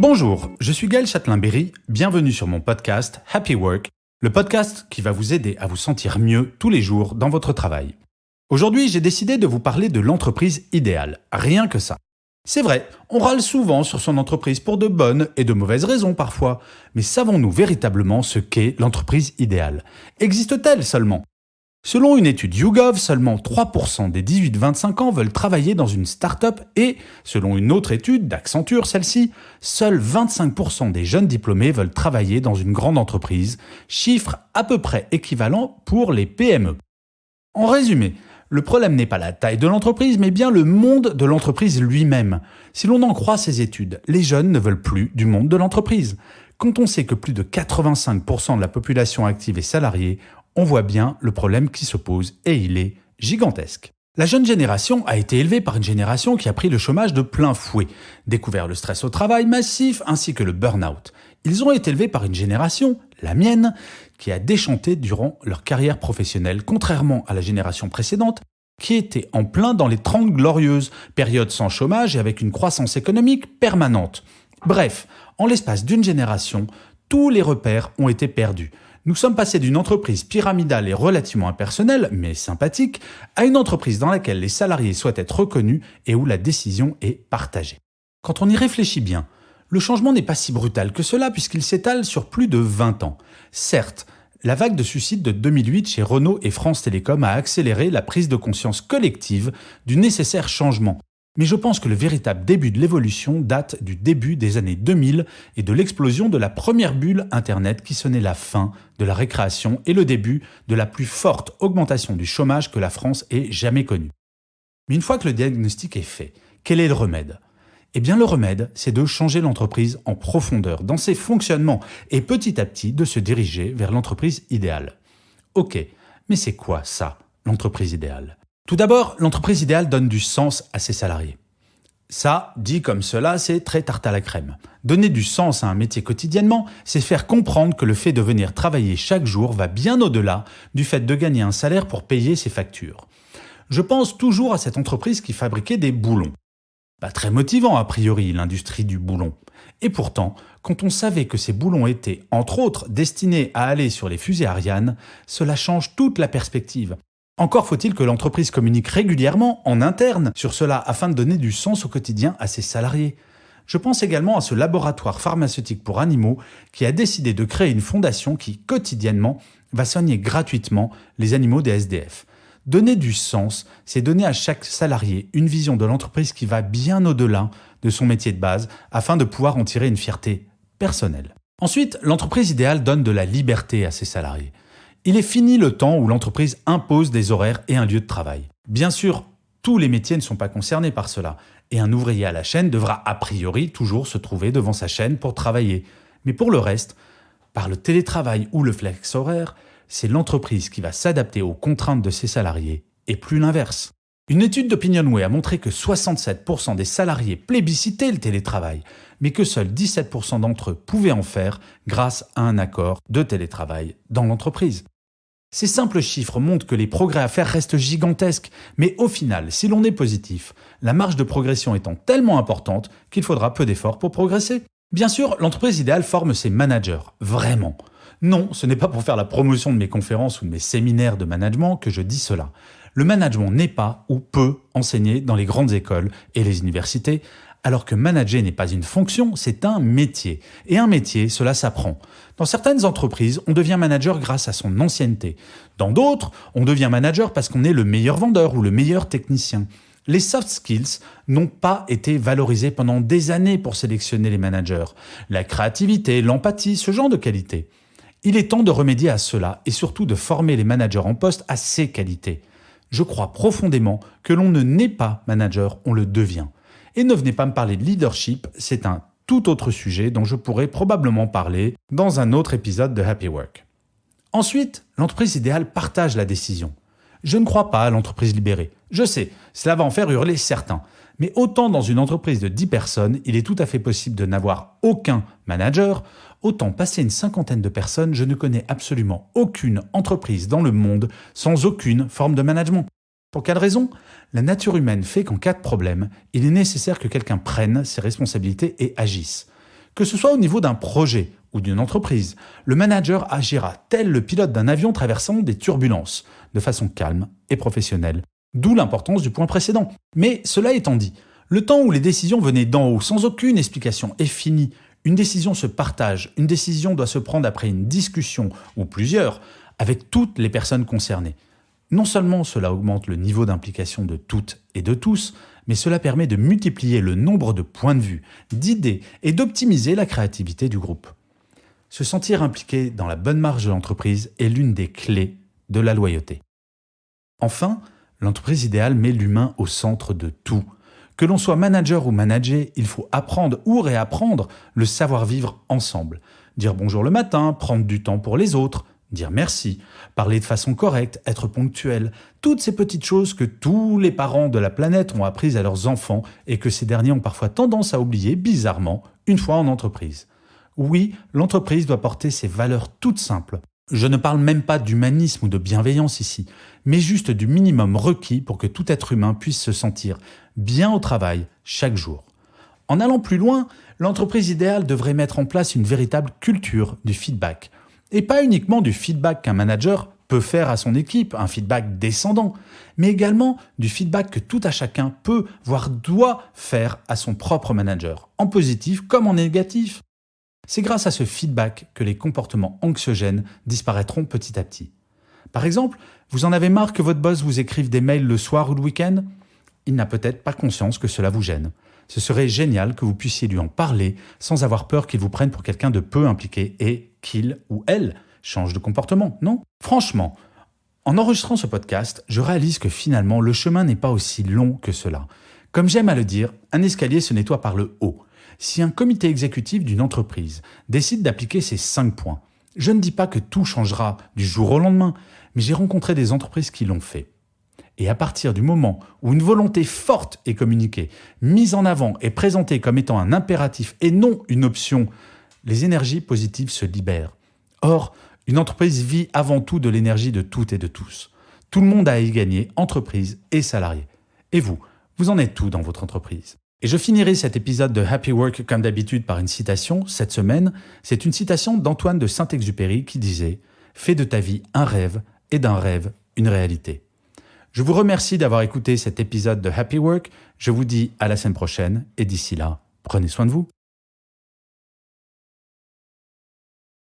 Bonjour, je suis Gaël Châtelain-Berry, bienvenue sur mon podcast Happy Work, le podcast qui va vous aider à vous sentir mieux tous les jours dans votre travail. Aujourd'hui, j'ai décidé de vous parler de l'entreprise idéale, rien que ça. C'est vrai, on râle souvent sur son entreprise pour de bonnes et de mauvaises raisons parfois, mais savons-nous véritablement ce qu'est l'entreprise idéale ? Existe-t-elle seulement ? Selon une étude YouGov, seulement 3% des 18-25 ans veulent travailler dans une start-up et, selon une autre étude d'Accenture, celle-ci, seuls 25% des jeunes diplômés veulent travailler dans une grande entreprise, chiffre à peu près équivalent pour les PME. En résumé, le problème n'est pas la taille de l'entreprise, mais bien le monde de l'entreprise lui-même. Si l'on en croit ces études, les jeunes ne veulent plus du monde de l'entreprise. Quand on sait que plus de 85% de la population active est salariée, on voit bien le problème qui se pose et il est gigantesque. La jeune génération a été élevée par une génération qui a pris le chômage de plein fouet, découvert le stress au travail massif ainsi que le burn-out. Ils ont été élevés par une génération, la mienne, qui a déchanté durant leur carrière professionnelle, contrairement à la génération précédente, qui était en plein dans les 30 glorieuses, période sans chômage et avec une croissance économique permanente. Bref, en l'espace d'une génération, tous les repères ont été perdus. Nous sommes passés d'une entreprise pyramidale et relativement impersonnelle, mais sympathique, à une entreprise dans laquelle les salariés souhaitent être reconnus et où la décision est partagée. Quand on y réfléchit bien, le changement n'est pas si brutal que cela puisqu'il s'étale sur plus de 20 ans. Certes, la vague de suicides de 2008 chez Renault et France Télécom a accéléré la prise de conscience collective du nécessaire changement. Mais je pense que le véritable début de l'évolution date du début des années 2000 et de l'explosion de la première bulle Internet qui sonnait la fin de la récréation et le début de la plus forte augmentation du chômage que la France ait jamais connue. Mais une fois que le diagnostic est fait, quel est le remède ? Eh bien le remède, c'est de changer l'entreprise en profondeur dans ses fonctionnements et petit à petit de se diriger vers l'entreprise idéale. Ok, mais c'est quoi ça, l'entreprise idéale ? Tout d'abord, l'entreprise idéale donne du sens à ses salariés. Ça, dit comme cela, c'est très tarte à la crème. Donner du sens à un métier quotidiennement, c'est faire comprendre que le fait de venir travailler chaque jour va bien au-delà du fait de gagner un salaire pour payer ses factures. Je pense toujours à cette entreprise qui fabriquait des boulons. Pas très motivant a priori, l'industrie du boulon. Et pourtant, quand on savait que ces boulons étaient, entre autres, destinés à aller sur les fusées Ariane, cela change toute la perspective. Encore faut-il que l'entreprise communique régulièrement, en interne, sur cela afin de donner du sens au quotidien à ses salariés. Je pense également à ce laboratoire pharmaceutique pour animaux qui a décidé de créer une fondation qui, quotidiennement, va soigner gratuitement les animaux des SDF. Donner du sens, c'est donner à chaque salarié une vision de l'entreprise qui va bien au-delà de son métier de base afin de pouvoir en tirer une fierté personnelle. Ensuite, l'entreprise idéale donne de la liberté à ses salariés. Il est fini le temps où l'entreprise impose des horaires et un lieu de travail. Bien sûr, tous les métiers ne sont pas concernés par cela, et un ouvrier à la chaîne devra a priori toujours se trouver devant sa chaîne pour travailler. Mais pour le reste, par le télétravail ou le flex horaire, c'est l'entreprise qui va s'adapter aux contraintes de ses salariés, et plus l'inverse. Une étude d'Opinionway a montré que 67% des salariés plébiscitaient le télétravail, mais que seuls 17% d'entre eux pouvaient en faire grâce à un accord de télétravail dans l'entreprise. Ces simples chiffres montrent que les progrès à faire restent gigantesques, mais au final, si l'on est positif, la marge de progression étant tellement importante qu'il faudra peu d'efforts pour progresser. Bien sûr, l'entreprise idéale forme ses managers, vraiment. Non, ce n'est pas pour faire la promotion de mes conférences ou de mes séminaires de management que je dis cela. Le management n'est pas ou peut enseigner dans les grandes écoles et les universités, alors que manager n'est pas une fonction, c'est un métier. Et un métier, cela s'apprend. Dans certaines entreprises, on devient manager grâce à son ancienneté. Dans d'autres, on devient manager parce qu'on est le meilleur vendeur ou le meilleur technicien. Les soft skills n'ont pas été valorisés pendant des années pour sélectionner les managers. La créativité, l'empathie, ce genre de qualités. Il est temps de remédier à cela et surtout de former les managers en poste à ces qualités. Je crois profondément que l'on ne naît pas manager, on le devient. Et ne venez pas me parler de leadership, c'est un tout autre sujet dont je pourrais probablement parler dans un autre épisode de Happy Work. Ensuite, l'entreprise idéale partage la décision. Je ne crois pas à l'entreprise libérée. Je sais, cela va en faire hurler certains. Mais autant dans une entreprise de 10 personnes, il est tout à fait possible de n'avoir aucun manager, autant passer une cinquantaine de personnes, je ne connais absolument aucune entreprise dans le monde sans aucune forme de management. Pour quelle raison ? La nature humaine fait qu'en cas de problème, il est nécessaire que quelqu'un prenne ses responsabilités et agisse. Que ce soit au niveau d'un projet ou d'une entreprise, le manager agira tel le pilote d'un avion traversant des turbulences, de façon calme et professionnelle, d'où l'importance du point précédent. Mais cela étant dit, le temps où les décisions venaient d'en haut sans aucune explication est fini. Une décision se partage, une décision doit se prendre après une discussion, ou plusieurs, avec toutes les personnes concernées. Non seulement cela augmente le niveau d'implication de toutes et de tous, mais cela permet de multiplier le nombre de points de vue, d'idées et d'optimiser la créativité du groupe. Se sentir impliqué dans la bonne marche de l'entreprise est l'une des clés de la loyauté. Enfin, l'entreprise idéale met l'humain au centre de tout. Que l'on soit manager ou manager, il faut apprendre ou réapprendre le savoir-vivre ensemble. Dire bonjour le matin, prendre du temps pour les autres, dire merci, parler de façon correcte, être ponctuel. Toutes ces petites choses que tous les parents de la planète ont apprises à leurs enfants et que ces derniers ont parfois tendance à oublier bizarrement une fois en entreprise. Oui, l'entreprise doit porter ses valeurs toutes simples. Je ne parle même pas d'humanisme ou de bienveillance ici, mais juste du minimum requis pour que tout être humain puisse se sentir bien au travail chaque jour. En allant plus loin, l'entreprise idéale devrait mettre en place une véritable culture du feedback. Et pas uniquement du feedback qu'un manager peut faire à son équipe, un feedback descendant, mais également du feedback que tout à chacun peut, voire doit faire à son propre manager, en positif comme en négatif. C'est grâce à ce feedback que les comportements anxiogènes disparaîtront petit à petit. Par exemple, vous en avez marre que votre boss vous écrive des mails le soir ou le week-end ? Il n'a peut-être pas conscience que cela vous gêne. Ce serait génial que vous puissiez lui en parler sans avoir peur qu'il vous prenne pour quelqu'un de peu impliqué et qu'il ou elle change de comportement, non ? Franchement, en enregistrant ce podcast, je réalise que finalement, le chemin n'est pas aussi long que cela. Comme j'aime à le dire, un escalier se nettoie par le haut. Si un comité exécutif d'une entreprise décide d'appliquer ces 5 points, je ne dis pas que tout changera du jour au lendemain, mais j'ai rencontré des entreprises qui l'ont fait. Et à partir du moment où une volonté forte est communiquée, mise en avant et présentée comme étant un impératif et non une option, les énergies positives se libèrent. Or, une entreprise vit avant tout de l'énergie de toutes et de tous. Tout le monde a à y gagner, entreprise et salariés. Et vous en êtes où dans votre entreprise ? Et je finirai cet épisode de Happy Work comme d'habitude par une citation. Cette semaine, c'est une citation d'Antoine de Saint-Exupéry qui disait « Fais de ta vie un rêve et d'un rêve une réalité ». Je vous remercie d'avoir écouté cet épisode de Happy Work. Je vous dis à la semaine prochaine et d'ici là, prenez soin de vous.